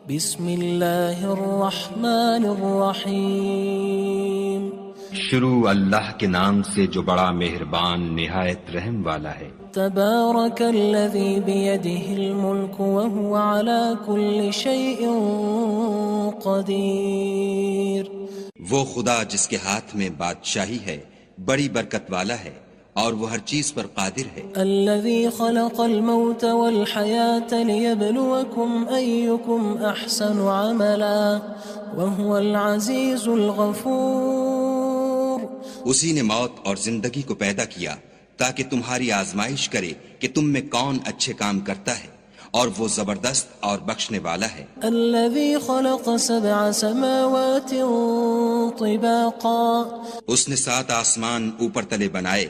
بسم اللہ الرحمن الرحیم شروع اللہ کے نام سے جو بڑا مہربان نہایت رحم والا ہے۔ تبارک الذی بیدہ الملک وہو علی کل شیء قدیر۔ وہ خدا جس کے ہاتھ میں بادشاہی ہے بڑی برکت والا ہے اور وہ ہر چیز پر قادر ہے۔ الذي خلق الموت والحياة ليبلوكم أيكم أحسن عملا وهو العزيز الغفور۔ اسی نے موت اور زندگی کو پیدا کیا تاکہ تمہاری آزمائش کرے کہ تم میں کون اچھے کام کرتا ہے، اور وہ زبردست اور بخشنے والا ہے۔ الذي خلق 7 سماوات طباقا۔ اس نے 7 آسمان اوپر تلے بنائے۔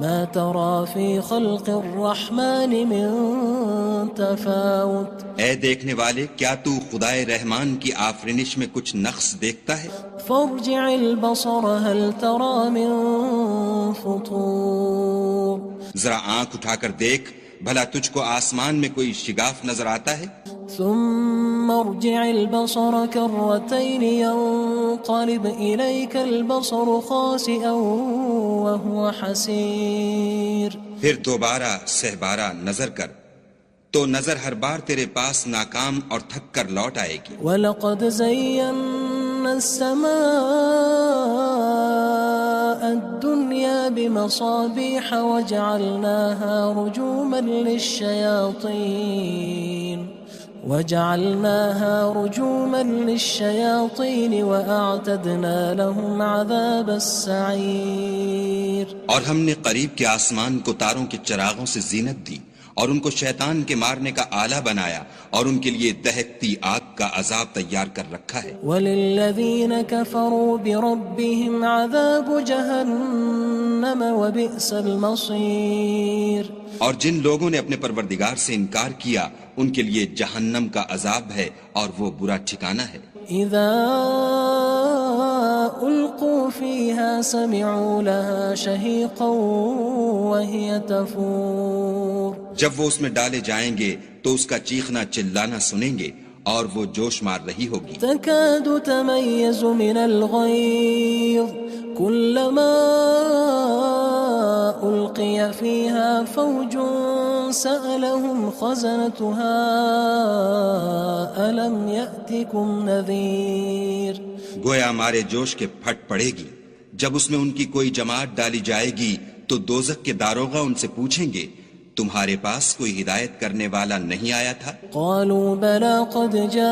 ما ترى في خلق الرحمن من تفاوت۔ اے دیکھنے والے، کیا تو خدائے رحمان کی آفرینش میں کچھ نقص دیکھتا ہے؟ فارجع البصر هل ترى من فطور۔ ذرا آنکھ اٹھا کر دیکھ، بھلا تجھ کو آسمان میں کوئی شگاف نظر آتا ہے؟ ثم ارجع البصر كرتين ينقلب إليك البصر خاسئا وهو حسير۔ پھر دوبارہ سہبارہ نظر کر تو نظر ہر بار تیرے پاس ناکام اور تھک کر لوٹ آئے گی۔ وَلَقَدْ زَيَّنَّا السَّمَاءَ الدُّنْيَا بِمَصَابِيحَ وَجَعَلْنَاهَا رُجُومًا لِلشَّيَاطِينِ وَأَعْتَدْنَا لَهُمْ عَذَابَ السَّعِيرِ۔ اور ہم نے قریب کے آسمان کو تاروں کے چراغوں سے زینت دی اور ان کو شیطان کے مارنے کا آلہ بنایا، اور ان کے لیے دہکتی آگ کا عذاب تیار کر رکھا ہے۔ وَلِلَّذِينَ كَفَرُوا بِرَبِّهِمْ عَذَابُ جَهَنَّمَ وَبِئْسَ الْمَصِيرُ۔ اور جن لوگوں نے اپنے پروردگار سے انکار کیا ان کے لیے جہنم کا عذاب ہے اور وہ برا ٹھکانہ ہے۔ اذا القوا فيها سمعوا لها شهيقا وهي تفور۔ جب وہ اس میں ڈالے جائیں گے تو اس کا چیخنا چلانا سنیں گے اور وہ جوش مار رہی ہوگی۔ تكاد تميز من الغيظ كلما ألقي فيها فوج سألهم خزنتها ألم يأتكم نذير۔ گویا مارے جوش کے پھٹ پڑے گی۔ جب اس میں ان کی کوئی جماعت ڈالی جائے گی تو دوزخ کے داروغہ ان سے پوچھیں گے تمہارے پاس کوئی ہدایت کرنے والا نہیں آیا تھا؟ قالوا بلى قد جاءنا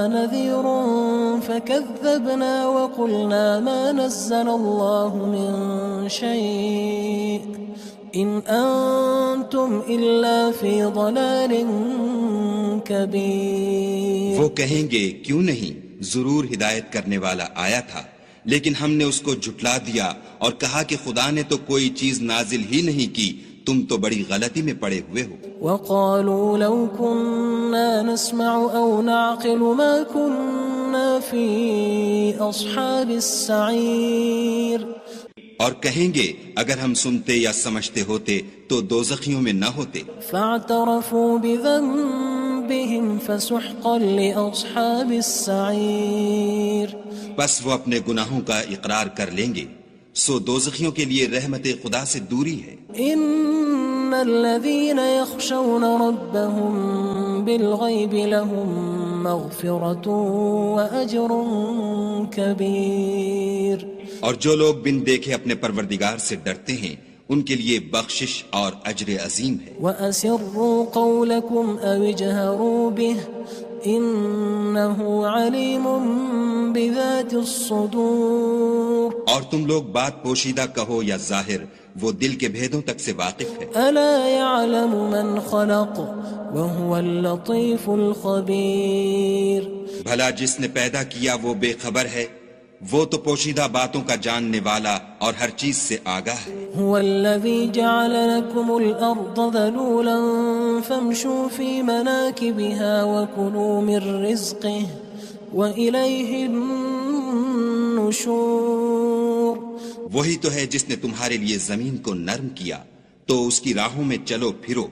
نذير فكذبنا وقلنا ما نزل الله من شيء إن أنتم إلا في ضلال كبير۔ وہ کہیں گے کیوں نہیں، ضرور ہدایت کرنے والا آیا تھا، لیکن ہم نے اس کو جھٹلا دیا اور کہا کہ خدا نے تو کوئی چیز نازل ہی نہیں کی، تم تو بڑی غلطی میں پڑے ہوئے ہو۔ وقالوا لو كنا نسمع أو نعقل ما كنا في أصحاب السعير۔ اور کہیں گے اگر ہم سنتے یا سمجھتے ہوتے تو دوزخیوں میں نہ ہوتے۔ فاعترفوا بذنبهم فسحقا لأصحاب السعير۔ بس وہ اپنے گناہوں کا اقرار کر لیں گے، سو دوزخیوں کے لیے رحمت خدا سے دوری ہے۔ ان الذين يخشون ربهم بالغيب لهم مغفرة وأجر كبير۔ اور جو لوگ بن دیکھے اپنے پروردگار سے ڈرتے ہیں ان کے لیے بخشش اور اجر عظیم ہے۔ وَأَسِرُّوا قَوْلَكُمْ أَوِ اجْهَرُوا بِهِ إِنَّهُ عَلِيمٌ بِذَاتِ الصُّدُورِ۔ اور تم لوگ بات پوشیدہ کہو یا ظاہر، وہ دل کے بھیدوں تک سے واقف ہے۔ أَلَا يَعْلَمُ مَنْ خَلَقَ وَهُوَ اللَّطِيفُ الْخَبِيرُ۔ بھلا جس نے پیدا کیا وہ بے خبر ہے، وہ تو پوشیدہ باتوں کا جاننے والا اور ہر چیز سے آگاہ ہے۔ هو الذي جعل لكم الأرض ذلولا فامشوا في مناكبها وكلوا من رزقه وإليه النشور۔ وہی تو ہے جس نے تمہارے لیے زمین کو نرم کیا تو اس کی راہوں میں چلو پھرو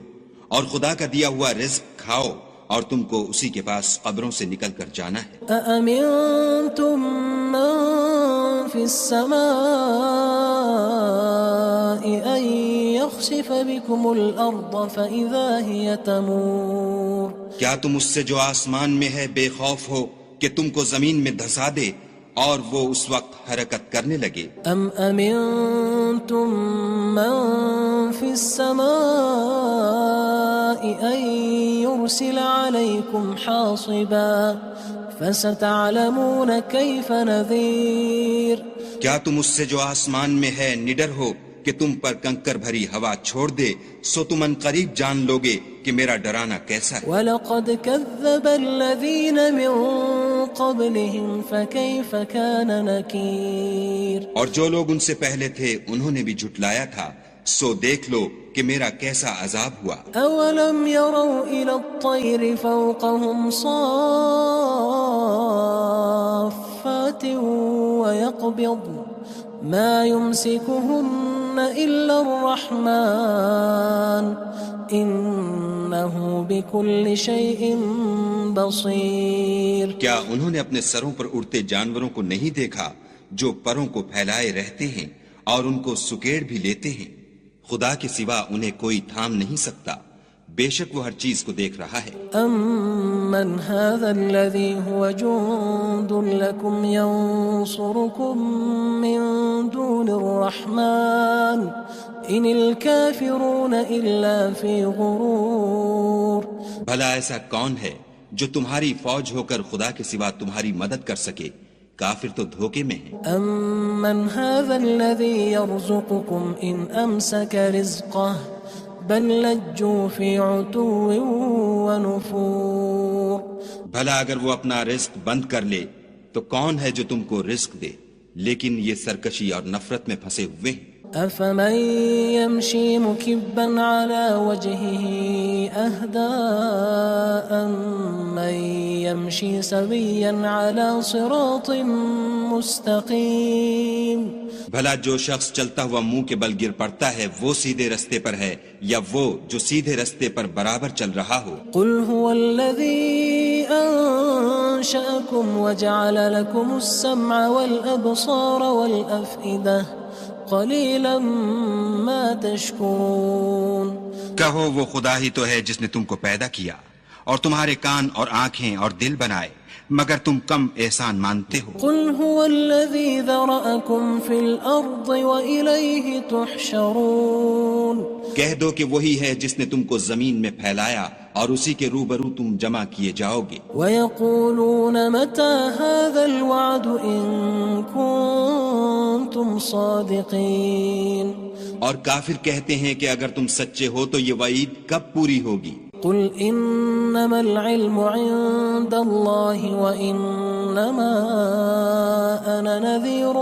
اور خدا کا دیا ہوا رزق کھاؤ اور تم کو اسی کے پاس قبروں سے نکل کر جانا ہے۔ أأمنتم من في السماء أن يخسف بكم الأرض فإذا هي تمور کیا تم اس سے جو آسمان میں ہے بے خوف ہو کہ تم کو زمین میں دھسا دے اور وہ اس وقت حرکت کرنے لگے؟ أم أمنتم من في السماء أن يرسل عليكم حاصبا فستعلمون كيف نذير کیا تم اس سے جو آسمان میں ہے نڈر ہو کہ تم پر کنکر بھری ہوا چھوڑ دے، سو تم ان قریب جان لوگے کہ میرا ڈرانا کیسا ہے۔ وَلَقَدْ كَذَّبَ الَّذِينَ مِن قَبْلِهِمْ فَكَيْفَ كَانَ نَكِيرٌ اور جو لوگ ان سے پہلے تھے انہوں نے بھی جھٹلایا تھا، سو دیکھ لو کہ میرا کیسا عذاب ہوا۔ أَوَلَمْ يَرَوْا إِلَى الطَّيْرِ فَوْقَهُمْ صَافَّاتٍ وَيَقْبِضْنَ مَا يُمْسِكُهُنَّ إِلَّا الرَّحْمَنُ إِنَّهُ بِكُلِّ شَيْءٍ بَصِيرٌ کیا انہوں نے اپنے سروں پر اڑتے جانوروں کو نہیں دیکھا جو پروں کو پھیلائے رہتے ہیں اور ان کو سکیڑ بھی لیتے ہیں؟ خدا کے سوا انہیں کوئی تھام نہیں سکتا، بے شک وہ ہر چیز کو دیکھ رہا ہے۔ أَمَّنْ هَذَا الَّذِي هُوَ جُندٌ لَكُمْ يَنصُرُكُم مِّن دُونِ الرَّحْمَنِ إِنِ الْكَافِرُونَ إِلَّا فِي غُرُورٍ بھلا ایسا کون ہے جو تمہاری فوج ہو کر خدا کے سوا تمہاری مدد کر سکے؟ کافر تو دھوکے میں ہیں۔ أَمَّنْ هَذَا الَّذِي يَرْزُقُكُمْ إِنْ أَمْسَكَ رِزْقَهُ بَلْ لَجُّوا فِي عُتُوٍّ وَنُفُورٍ بھلا اگر وہ اپنا رزق بند کر لے تو کون ہے جو تم کو رزق دے؟ لیکن یہ سرکشی اور نفرت میں پھنسے ہوئے ہیں۔ أَفَمَن يَمْشِي مُكِبًّا عَلَى وَجْهِهِ أَهْدَىٰ أَمَّن يَمْشِي سَوِيًّا عَلَى صِرَاطٍ مُّسْتَقِيمٍ بھلا جو شخص چلتا ہوا منہ کے بل گر پڑتا ہے وہ سیدھے رستے پر ہے یا وہ جو سیدھے رستے پر برابر چل رہا ہو؟ قُلْ هُوَ الَّذِي أَنشَأَكُمْ وَجَعَلَ لَكُمُ السَّمْعَ وَالْأَبْصَارَ وَالْأَفْئِدَةَ قَلِيلًا مَا تَشْكُرُونَ کہو وہ خدا ہی تو ہے جس نے تم کو پیدا کیا اور تمہارے کان اور آنکھیں اور دل بنائے، مگر تم کم احسان مانتے ہو۔ قُلْ هُوَ الَّذِي ذَرَأَكُمْ فِي الْأَرْضِ وَإِلَيْهِ تُحْشَرُونَ کہہ دو کہ وہی ہے جس نے تم کو زمین میں پھیلایا اور اسی کے روبرو تم جمع کیے جاؤ گے۔ وَيَقُولُونَ مَتَى هَذَا الْوَعْدُ إِن كُنتُمْ صَادِقِينَ اور کافر کہتے ہیں کہ اگر تم سچے ہو تو یہ وعید کب پوری ہوگی؟ قُلْ إِنَّمَا الْعِلْمُ عِندَ اللَّهِ وَإِنَّمَا أَنَا نَذِيرٌ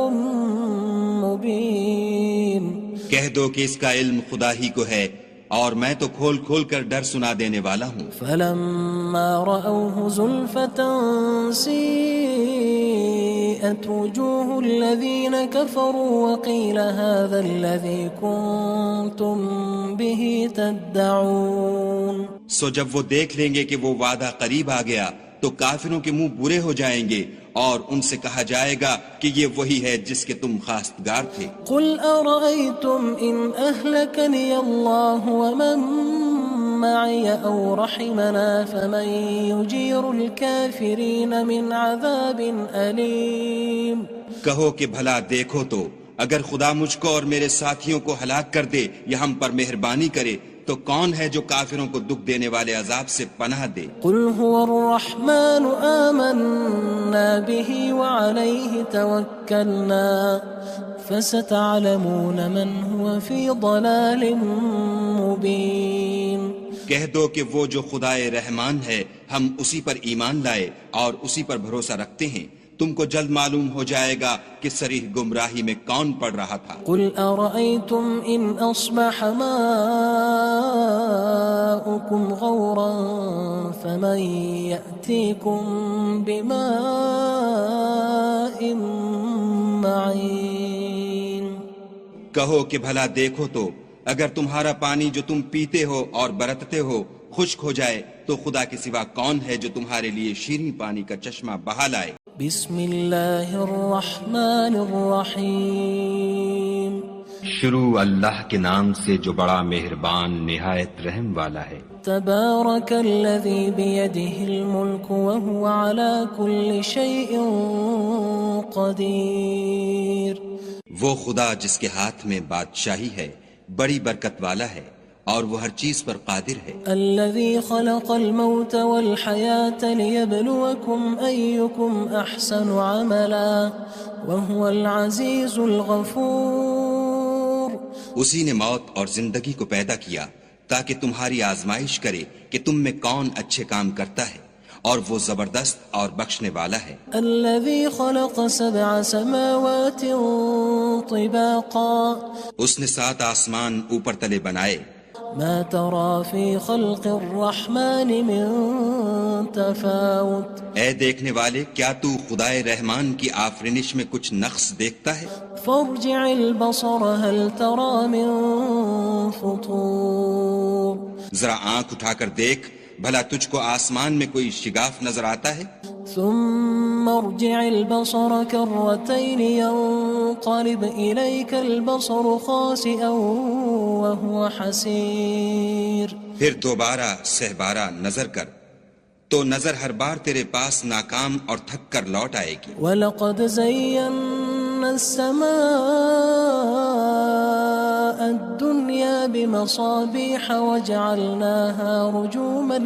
مُّبِينٌ کہہ دو کہ اس کا علم خدا ہی کو ہے اور میں تو کھول کھول کر ڈر سنا دینے والا ہوں۔ فَلَمَّا رَأَوْهُ زُلْفَةً سِيئَتْ وُجُوهُ الَّذِينَ كَفَرُوا وَقِيلَ هَذَا الَّذِي كُنتُم بِهِ تَدَّعُونَ سو جب وہ دیکھ لیں گے کہ وہ وعدہ قریب آ گیا تو کافروں کے منہ برے ہو جائیں گے اور ان سے کہا جائے گا کہ یہ وہی ہے جس کے تم خواستگار تھے۔ قُلْ أَرَأَيْتُمْ إِنْ أَهْلَكَنِيَ اللَّهُ وَمَن مَّعِيَ أَوْ رَحِمَنَا فَمَن يُجِيرُ الْكَافِرِينَ مِنْ عَذَابٍ أَلِيمٍ کہو کہ بھلا دیکھو تو اگر خدا مجھ کو اور میرے ساتھیوں کو ہلاک کر دے یا ہم پر مہربانی کرے تو کون ہے جو کافروں کو دکھ دینے والے عذاب سے پناہ دے؟ قُلْ هُوَ الرَّحْمَنُ آمَنَّا بِهِ وَعَلَيْهِ تَوَكَّلْنَا فَسَتَعْلَمُونَ مَنْ هُوَ فِي ضَلَالٍ مُّبِينٍ کہہ دو کہ وہ جو خدائے رحمان ہے ہم اسی پر ایمان لائے اور اسی پر بھروسہ رکھتے ہیں، تم کو جلد معلوم ہو جائے گا کہ صریح گمراہی میں کون پڑ رہا تھا۔ قُلْ أَرَأَيْتُمْ إِنْ أَصْبَحَ مَاؤُكُمْ غَوْرًا فَمَن يَأْتِيكُم بِمَاءٍ مَّعِينٍ کہو کہ بھلا دیکھو تو اگر تمہارا پانی جو تم پیتے ہو اور برتتے ہو خشک ہو جائے تو خدا کے سوا کون ہے جو تمہارے لیے شیریں پانی کا چشمہ بہا لائے؟ بسم اللہ الرحمن الرحیم شروع اللہ کے نام سے جو بڑا مہربان نہایت رحم والا ہے۔ تبارک الذی بیدہ الملک وہو علی کل شیء قدیر۔ وہ خدا جس کے ہاتھ میں بادشاہی ہے بڑی برکت والا ہے اور وہ ہر چیز پر قادر ہے۔ الذی خلق الموت والحیاة لیبلوکم ایکم احسن عملا وہو العزیز الغفور۔ اسی نے موت اور زندگی کو پیدا کیا تاکہ تمہاری آزمائش کرے کہ تم میں کون اچھے کام کرتا ہے، اور وہ زبردست اور بخشنے والا ہے۔ الذی خلق سبع سماوات طباقا۔ اس نے 7 آسمان اوپر تلے بنائے۔ ما ترى في خلق الرحمن من تفاوت۔ اے دیکھنے والے، کیا تو خدائے رحمان کی آفرینش میں کچھ نقص دیکھتا ہے؟ فارجع البصر هل ترى من فطور۔ ذرا آنکھ اٹھا کر دیکھ، بھلا تجھ کو آسمان میں کوئی شگاف نظر آتا ہے؟ ثم ارجع البصر كرتين ينقلب إليك البصر خاسئا وهو حسير۔ پھر دوبارہ سہبارہ نظر کر تو نظر ہر بار تیرے پاس ناکام اور تھک کر لوٹ آئے گی۔ وَلَقَدْ زَيَّنَّا السَّمَاءَ الدُّنْيَا بِمَصَابِيحَ وَجَعَلْنَاهَا رُجُومًا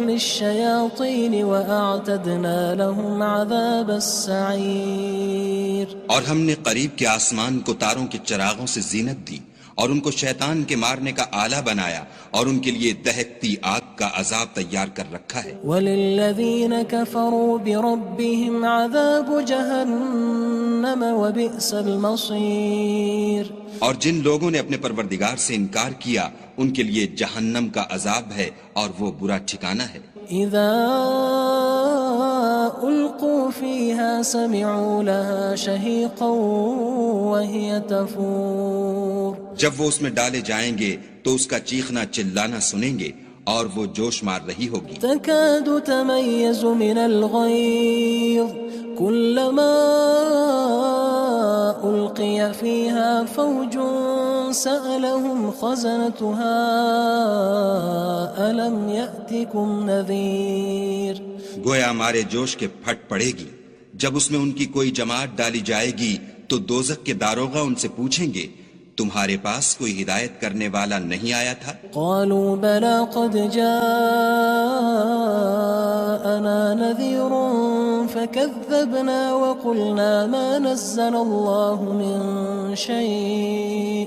لِلشَّيَاطِينِ وَأَعْتَدْنَا لَهُمْ عَذَابَ السَّعِيرِ۔ اور ہم نے قریب کے آسمان کو تاروں کے چراغوں سے زینت دی اور ان کو شیطان کے مارنے کا آلہ بنایا، اور ان کے لیے دہکتی آگ کا عذاب تیار کر رکھا ہے۔ وَلِلَّذِينَ كَفَرُوا بِرَبِّهِمْ عَذَابُ جَهَنَّمَ وَبِئْسَ الْمَصِيرُ۔ اور جن لوگوں نے اپنے پروردگار سے انکار کیا ان کے لیے جہنم کا عذاب ہے اور وہ برا ٹھکانہ ہے۔ اذا القوا فيها سمعوا لها شهيقا وهي تفور۔ جب وہ اس میں ڈالے جائیں گے تو اس کا چیخنا چلانا سنیں گے اور وہ جوش مار رہی ہوگی۔ تكاد تميز من الغيظ كلما ألقي فيها فوج سألهم خزنتها ألم يأتكم نذير۔ گویا ہمارے جوش کے پھٹ پڑے گی جب اس میں ان کی کوئی جماعت ڈالی جائے گی تو دوزخ کے داروغہ ان سے پوچھیں گے تمہارے پاس کوئی ہدایت کرنے والا نہیں آیا تھا؟ قالوا بلى قد جاءنا نذير فكذبنا وقلنا ما نزل الله من شيء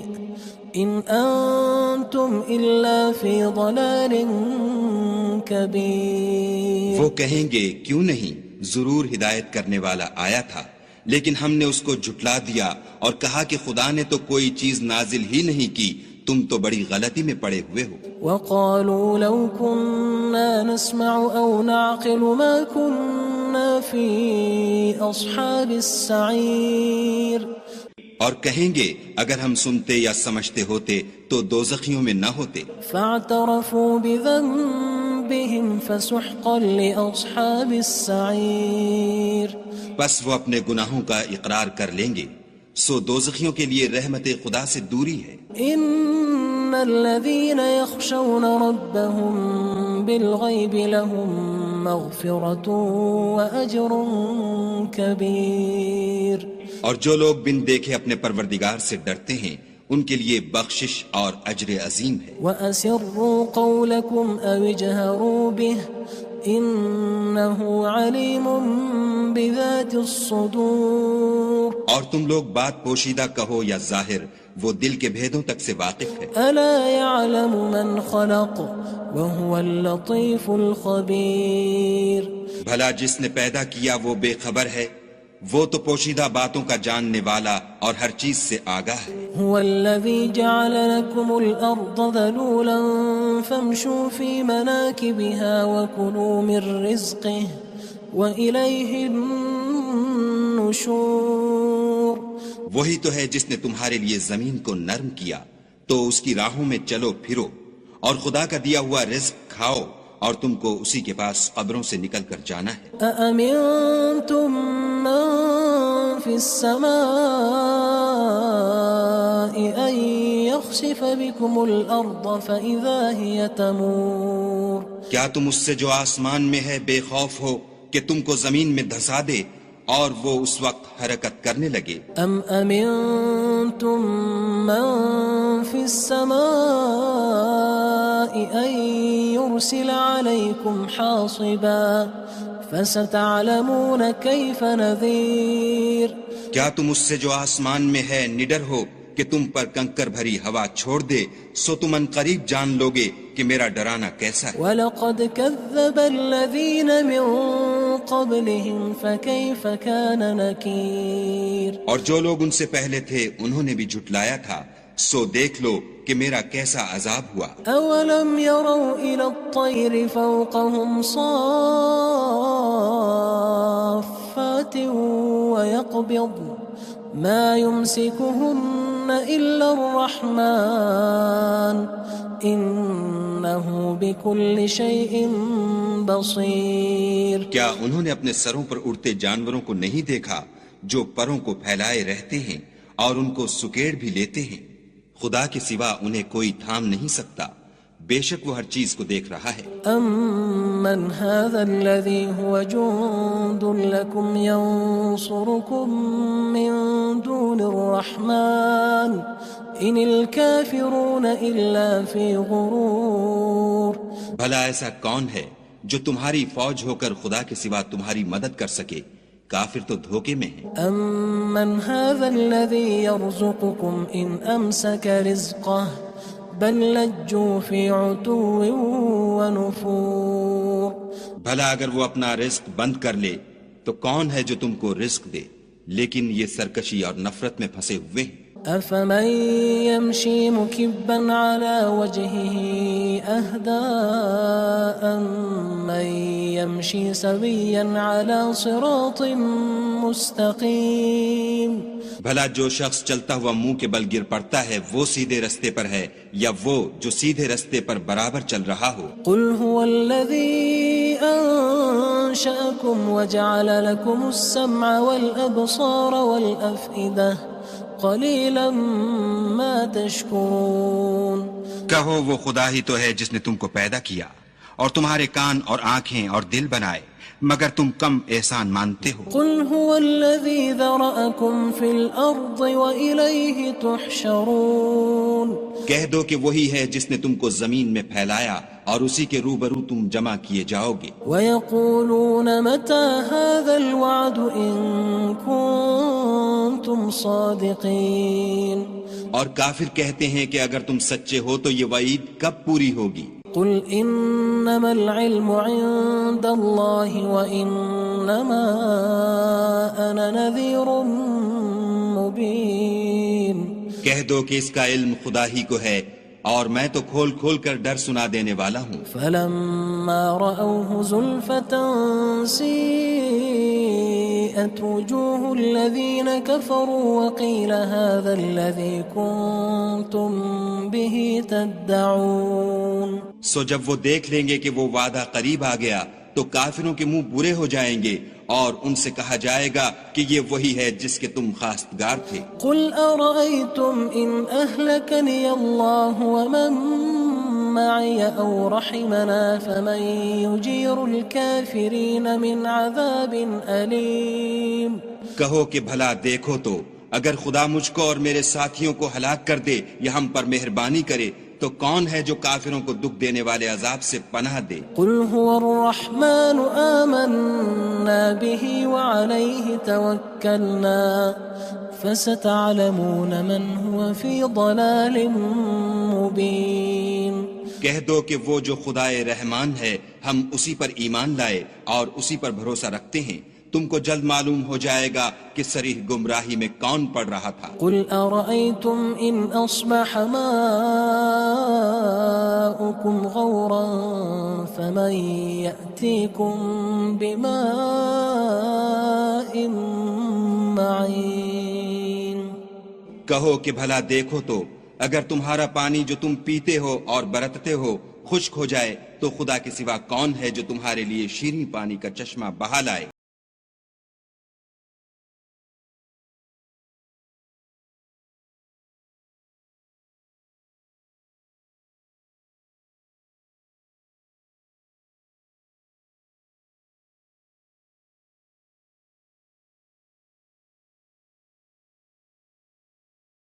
إن أنتم إلا في ضلال كبير۔ وہ کہیں گے کیوں نہیں، ضرور ہدایت کرنے والا آیا تھا، لیکن ہم نے اس کو جھٹلا دیا اور کہا کہ خدا نے تو کوئی چیز نازل ہی نہیں کی، تم تو بڑی غلطی میں پڑے ہوئے ہو۔ وقالوا لو كنا نسمع أو نعقل ما كنا في أصحاب السعير۔ اور کہیں گے اگر ہم سنتے یا سمجھتے ہوتے تو دوزخیوں میں نہ ہوتے۔ فاعترفوا بذنبهم فسحقا لأصحاب السعير۔ بس وہ اپنے گناہوں کا اقرار کر لیں گے، سو دوزخیوں کے لیے رحمت خدا سے دوری ہے۔ ان الذين يخشون ربهم بالغيب لهم مغفرة واجر كبير۔ اور جو لوگ بن دیکھے اپنے پروردگار سے ڈرتے ہیں ان کے لیے بخشش اور اجر عظیم ہے۔ وَأَسِرُّوا قَوْلَكُمْ أَوِ اجْهَرُوا بِهِ إِنَّهُ عَلِيمٌ بِذَاتِ الصُّدُورِ۔ اور تم لوگ بات پوشیدہ کہو یا ظاہر، وہ دل کے بھیدوں تک سے واقف ہے۔ أَلَا يَعْلَمُ مَنْ خَلَقَ وَهُوَ اللَّطِيفُ الْخَبِيرُ۔ بھلا جس نے پیدا کیا وہ بے خبر ہے، وہ تو پوشیدہ باتوں کا جاننے والا اور ہر چیز سے آگاہ ہے۔ هو الذي جعل لكم الأرض ذلولا فامشوا في مناكبها وكلوا من رزقه وإليه النشور. وہی تو ہے جس نے تمہارے لیے زمین کو نرم کیا تو اس کی راہوں میں چلو پھرو، اور خدا کا دیا ہوا رزق کھاؤ، اور تم کو اسی کے پاس قبروں سے نکل کر جانا ہے. أأمنتم من في السماء أن يخسف بكم الأرض فإذا هي تمور. کیا تم اس سے جو آسمان میں ہے بے خوف ہو کہ تم کو زمین میں دھسا دے اور وہ اس وقت حرکت کرنے لگے؟ أم أمنتم من في السماء أن يرسل عليكم حاصبا فستعلمون كيف نذير. کیا تم اس سے جو آسمان میں ہے نڈر ہو کہ تم پر کنکر بھری ہوا چھوڑ دے، سو تم ان قریب جان لوگے کہ میرا ڈرانا کیسا ہے. وَلَقَدْ كَذَّبَ الَّذِينَ مِن قَبْلِهِمْ فَكَيْفَ كَانَ نَكِيرٌ. اور جو لوگ ان سے پہلے تھے انہوں نے بھی جھٹلایا تھا، سو دیکھ لو کہ میرا کیسا عذاب ہوا. أَوَلَمْ يَرَوْا إِلَى الطَّيْرِ فَوْقَهُمْ صَافَّاتٍ وَيَقْبِضْنَ مَا يُمْسِكُهُنَّ إِلَّا الرَّحْمَنُ إِنَّهُ بِكُلِّ شَيْءٍ بَصِيرٌ. کیا انہوں نے اپنے سروں پر اڑتے جانوروں کو نہیں دیکھا جو پروں کو پھیلائے رہتے ہیں اور ان کو سکیڑ بھی لیتے ہیں؟ خدا کے سوا انہیں کوئی تھام نہیں سکتا، بے شک وہ ہر چیز کو دیکھ رہا ہے. أَمَّنْ هَذَا الَّذِي هُوَ جُندٌ لَكُمْ يَنصُرُكُم مِّن دُونِ الرَّحْمَنِ إِنِ الْكَافِرُونَ إِلَّا فِي غُرُورٍ. بھلا ایسا کون ہے جو تمہاری فوج ہو کر خدا کے سوا تمہاری مدد کر سکے؟ کافر تو دھوکے میں ہیں. أَمَّنْ هَذَا الَّذِي يَرْزُقُكُمْ إِنْ أَمْسَكَ رِزْقَهُ بَلْ لَجُّوا فِي عُتُوٍّ وَنُفُورٍ. بھلا اگر وہ اپنا رزق بند کر لے تو کون ہے جو تم کو رزق دے؟ لیکن یہ سرکشی اور نفرت میں پھنسے ہوئے ہیں. أَفَمَن يَمْشِي مُكِبًّا عَلَى وَجْهِهِ أَهْدَىٰ أَمَّن يَمْشِي سَوِيًّا عَلَى صِرَاطٍ مُّسْتَقِيمٍ. بھلا جو شخص چلتا ہوا منہ کے بل گر پڑتا ہے وہ سیدھے رستے پر ہے یا وہ جو سیدھے رستے پر برابر چل رہا ہو؟ قُلْ هُوَ الَّذِي أَنشَأَكُمْ وَجَعَلَ لَكُمُ السَّمْعَ وَالْأَبْصَارَ وَالْأَفْئِدَةَ قَلِيلًا مَا تَشْكُرُونَ. کہو وہ خدا ہی تو ہے جس نے تم کو پیدا کیا اور تمہارے کان اور آنکھیں اور دل بنائے، مگر تم کم احسان مانتے ہو. قُلْ هُوَ الَّذِي ذَرَأَكُمْ فِي الْأَرْضِ وَإِلَيْهِ تُحْشَرُونَ. کہہ دو کہ وہی ہے جس نے تم کو زمین میں پھیلایا اور اسی کے روبرو تم جمع کیے جاؤ گے. وَيَقُولُونَ مَتَى هَذَا الْوَعْدُ إِن كُنتُمْ صَادِقِينَ. اور کافر کہتے ہیں کہ اگر تم سچے ہو تو یہ وعید کب پوری ہوگی؟ قُلْ إِنَّمَا الْعِلْمُ عِندَ اللَّهِ وَإِنَّمَا أَنَا نَذِيرٌ مُّبِينٌ. کہہ دو کہ اس کا علم خدا ہی کو ہے اور میں تو کھول کھول کر ڈر سنا دینے والا ہوں. فَلَمَّا رَأَوْهُ زُلْفَةً سِيئَتْ وُجُوهُ الَّذِينَ كَفَرُوا وَقِيلَ هَذَا الَّذِي كُنتُم بِهِ تَدَّعُونَ. سو جب وہ دیکھ لیں گے کہ وہ وعدہ قریب آ گیا تو کافروں کے منہ برے ہو جائیں گے اور ان سے کہا جائے گا کہ یہ وہی ہے جس کے تم خواستگار تھے. قُلْ أَرَأَيْتُمْ إِنْ أَهْلَكَنِيَ اللَّهُ وَمَن مَّعِيَ أَوْ رَحِمَنَا فَمَن يُجِيرُ الْكَافِرِينَ مِنْ عَذَابٍ أَلِيمٍ. کہو کہ بھلا دیکھو تو اگر خدا مجھ کو اور میرے ساتھیوں کو ہلاک کر دے یا ہم پر مہربانی کرے تو کون ہے جو کافروں کو دکھ دینے والے عذاب سے پناہ دے؟ قُلْ هُوَ الرَّحْمَنُ آمَنَّا بِهِ وَعَلَيْهِ تَوَكَّلْنَا فَسَتَعْلَمُونَ مَنْ هُوَ فِي ضَلَالٍ مُّبِينٍ. کہہ دو کہ وہ جو خدائے رحمان ہے ہم اسی پر ایمان لائے اور اسی پر بھروسہ رکھتے ہیں، تم کو جلد معلوم ہو جائے گا کہ صریح گمراہی میں کون پڑ رہا تھا. قُلْ أَرَأَيْتُمْ إِنْ أَصْبَحَ مَاؤُكُمْ غَوْرًا فَمَن يَأْتِيكُم يأتيكم بماء معين کہو کہ بھلا دیکھو تو اگر تمہارا پانی جو تم پیتے ہو اور برتتے ہو خشک ہو جائے تو خدا کے سوا کون ہے جو تمہارے لیے شیریں پانی کا چشمہ بہا لائے